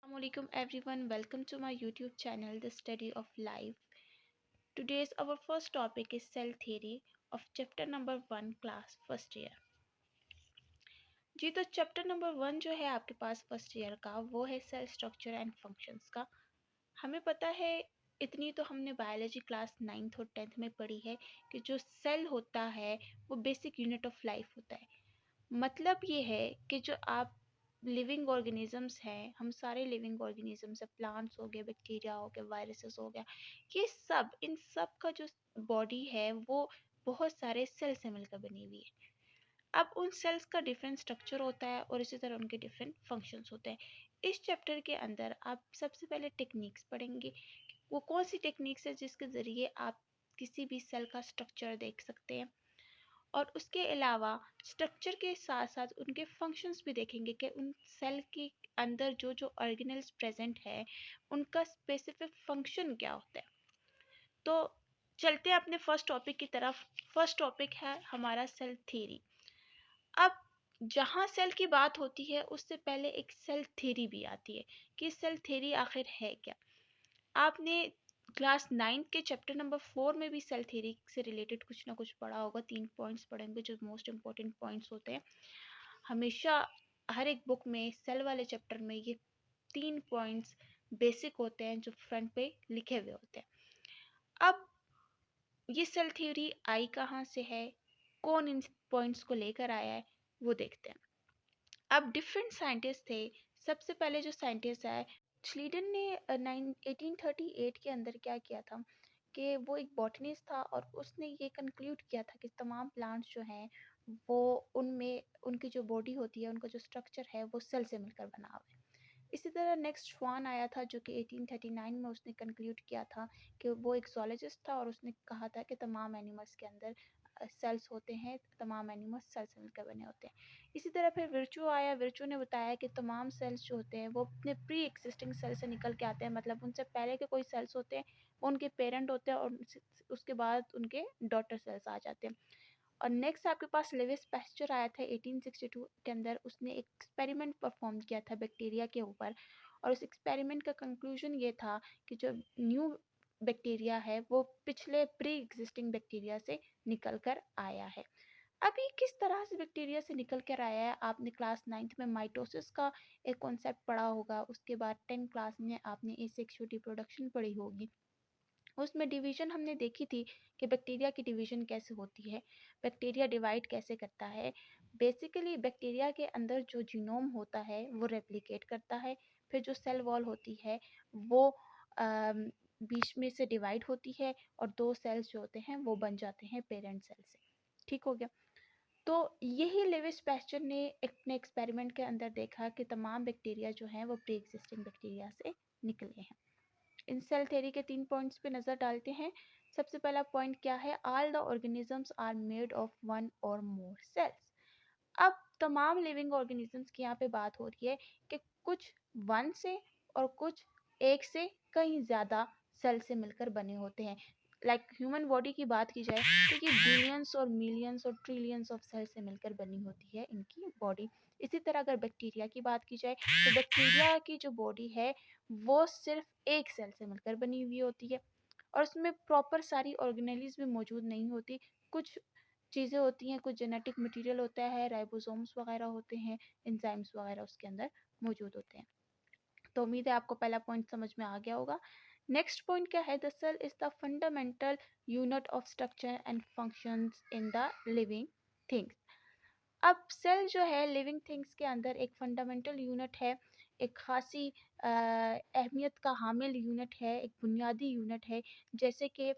Assalamualaikum everyone, welcome to my YouTube channel, The Study of Life. Today's our first topic is cell theory of chapter number 1 class first year. जी तो chapter number 1 जो है आपके पास first year का वो है cell structure and functions का। हमें पता है इतनी तो हमने बायोलॉजी क्लास 9th और 10th में पढ़ी है कि जो सेल होता है वो बेसिक यूनिट ऑफ लाइफ होता है। मतलब ये है कि जो आप लिविंग ऑर्गेनिजम्स हैं, हम सारे लिविंग ऑर्गेनिजम्स है, प्लांट्स हो गए, बैक्टीरिया हो गए, वायरसेस हो गया, ये सब इन सब का जो बॉडी है वो बहुत सारे सेल से मिलकर बनी हुई है। अब उन सेल्स का डिफरेंट स्ट्रक्चर होता है और इसी तरह उनके डिफरेंट फंक्शंस होते हैं। इस चैप्टर के अंदर आप सबसे पहले टेक्निक्स पढ़ेंगे। वो कौन सी टेक्निक्स है जिसके ज़रिए आप किसी भी सेल का स्ट्रक्चर देख सकते हैं, और उसके अलावा स्ट्रक्चर के साथ साथ उनके फंक्शंस भी देखेंगे कि उन सेल के अंदर जो जो ऑर्गेनल्स प्रेजेंट है उनका स्पेसिफिक फंक्शन क्या होता है। तो चलते हैं अपने फर्स्ट टॉपिक की तरफ। फर्स्ट टॉपिक है हमारा सेल थ्योरी। अब जहाँ सेल की बात होती है उससे पहले एक सेल थ्योरी भी आती है कि सेल थ्योरी आखिर है क्या। आपने क्लास 9 के चैप्टर नंबर 4 में भी सेल थ्योरी से रिलेटेड कुछ ना कुछ पढ़ा होगा। 3 पॉइंट्स पढ़ेंगे जो मोस्ट इंपॉर्टेंट पॉइंट्स होते हैं। हमेशा हर एक बुक में सेल वाले चैप्टर में ये 3 पॉइंट्स बेसिक होते हैं जो फ्रंट पे लिखे हुए होते हैं। अब ये सेल थ्योरी आई कहाँ से है, कौन इन पॉइंट्स को लेकर आया है, वो देखते हैं। अब डिफरेंट साइंटिस्ट थे। सबसे पहले जो साइंटिस्ट आए, स्लीडन ने 1838 के अंदर क्या किया था कि वो एक बॉटनिस्ट था और उसने ये कंक्लूड किया था कि तमाम प्लांट्स जो हैं वो उनमें उनकी जो बॉडी होती है, उनका जो स्ट्रक्चर है वो सेल से मिलकर बना हुआ है। इसी तरह नेक्स्ट श्वान आया था जो कि 1839 में उसने कंक्लूड किया था कि वो एक zoologist था और उसने कहा था कि तमाम एनिमल्स के अंदर सेल्स होते हैं, तमाम एनिमल्स सेल से मिलकर बने होते हैं। इसी तरह फिर विर्चू आया। विर्चू ने बताया कि तमाम सेल्स जो होते हैं वो अपने प्री एक्सिस्टिंग सेल से निकल के आते हैं, मतलब उनसे पहले के कोई सेल्स होते हैं वो उनके पेरेंट होते हैं और उसके बाद उनके डॉटर सेल्स आ जाते हैं। और नेक्स्ट आपके पास लेविस पैस्चर आया था 1862 के अंदर। उसने एक एक्सपेरिमेंट परफॉर्म किया था बैक्टीरिया के ऊपर और उस एक्सपेरिमेंट का कंक्लूजन ये था कि जो न्यू बैक्टीरिया है वो पिछले प्री एग्जिस्टिंग बैक्टीरिया से निकल कर आया है। अब ये किस तरह से बैक्टीरिया से निकल कर आया है, आपने क्लास 9th में माइटोसिस का एक कॉन्सेप्ट पढ़ा होगा। उसके बाद 10 क्लास में आपने एसेक्सुअल रिप्रोडक्शन पढ़ी होगी। उसमें डिवीजन हमने देखी थी कि बैक्टीरिया की डिवीजन कैसे होती है, बैक्टीरिया डिवाइड कैसे करता है। बेसिकली बैक्टीरिया के अंदर जो जीनोम होता है वो रेप्लिकेट करता है, फिर जो सेल वॉल होती है वो बीच में से डिवाइड होती है और दो सेल्स जो होते हैं वो बन जाते हैं पेरेंट सेल से। ठीक हो गया। तो यही लेविस पैस्चर ने अपने एक्सपेरिमेंट के अंदर देखा कि तमाम बैक्टीरिया जो हैं वो प्री एग्जिस्टिंग बैक्टीरिया से निकले हैं। इन सेल थ्योरी के 3 पॉइंट्स पे नज़र डालते हैं। सबसे पहला पॉइंट क्या है, all the organisms are made of one और मोर सेल्स। अब तमाम लिविंग ऑर्गेनिजम्स की यहाँ पे बात हो रही है कि कुछ वन से और कुछ एक से कहीं ज़्यादा सेल से मिलकर बने होते हैं। लाइक ह्यूमन बॉडी की बात की जाए तो ये बिलियंस और मिलियंस और ट्रिलियंस ऑफ सेल से मिलकर बनी होती है इनकी बॉडी। इसी तरह अगर बैक्टीरिया की बात की जाए तो बैक्टीरिया की जो बॉडी है वो सिर्फ एक सेल से मिलकर बनी हुई होती है और उसमें प्रॉपर सारी ऑर्गेनेलिज भी मौजूद नहीं होती। कुछ चीज़ें होती हैं, कुछ जेनेटिक मटेरियल होता है, राइबोसोम्स वगैरह होते हैं, एंजाइम्स वगैरह उसके अंदर मौजूद होते हैं। तो उम्मीद है आपको पहला पॉइंट समझ में आ गया होगा। नेक्स्ट पॉइंट क्या है, the cell is the fundamental unit of structure and functions in the living things. अब सेल जो है लिविंग थिंग्स के अंदर एक फंडामेंटल यूनिट है, एक खासी अहमियत का हामिल यूनिट है, एक बुनियादी यूनिट है। जैसे कि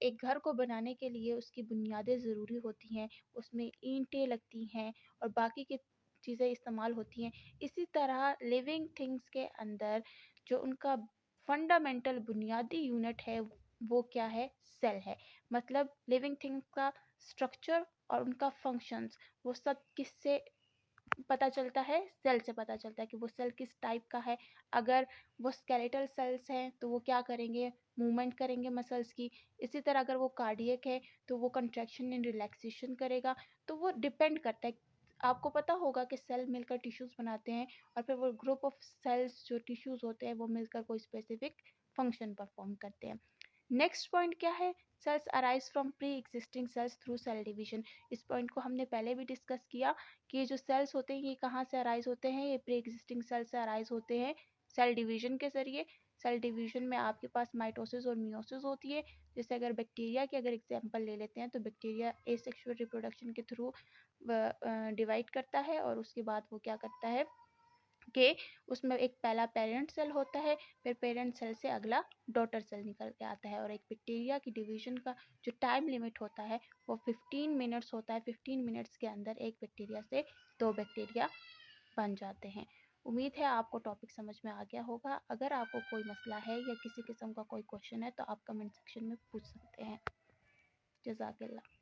एक घर को बनाने के लिए उसकी बुनियादें ज़रूरी होती हैं, उसमें ईंटें लगती हैं और बाकी की चीज़ें इस्तेमाल होती हैं। इसी तरह लिविंग थिंग्स के अंदर जो उनका फंडामेंटल बुनियादी यूनिट है वो क्या है, सेल है। मतलब लिविंग थिंग्स का स्ट्रक्चर और उनका फंक्शंस वो सब किससे पता चलता है, सेल से पता चलता है कि वो सेल किस टाइप का है। अगर वो स्केलेटल सेल्स हैं तो वो क्या करेंगे, मूवमेंट करेंगे मसल्स की। इसी तरह अगर वो कार्डियक है तो वो कंट्रैक्शन एंड रिलैक्सेशन करेगा। तो वो डिपेंड करता है आपको पता होगा कि सेल मिलकर टिश्यूज़ बनाते हैं और फिर वो ग्रुप ऑफ सेल्स जो टिश्यूज़ होते हैं वो मिलकर कोई स्पेसिफिक फंक्शन परफॉर्म करते हैं। नेक्स्ट पॉइंट क्या है? Cells arise from pre existing cells through cell division. इस पॉइंट को हमने पहले भी डिस्कस किया कि ये जो सेल्स होते हैं ये कहाँ से अराइज होते हैं? ये प्री एग्जिस्टिंग सेल से अराइज होते हैं सेल डिवीजन के जरिए। सेल डिवीजन में आपके पास माइटोसिस और मियोसिस होती है। जैसे अगर बैक्टीरिया की अगर एग्जांपल ले लेते हैं तो बैक्टीरिया एसेक्सुअल रिप्रोडक्शन के थ्रू डिवाइड करता है और उसके बाद वो क्या करता है कि उसमें एक पहला पेरेंट सेल होता है, फिर पेरेंट सेल से अगला डॉटर सेल निकल के आता है। और एक बैक्टीरिया की डिवीजन का जो टाइम लिमिट होता है वो 15 मिनट्स होता है। 15 मिनट्स के अंदर एक बैक्टीरिया से 2 बैक्टीरिया बन जाते हैं। उम्मीद है आपको टॉपिक समझ में आ गया होगा। अगर आपको कोई मसला है या किसी किस्म का कोई क्वेश्चन है तो आप कमेंट सेक्शन में पूछ सकते हैं। जज़ाकल्लाह।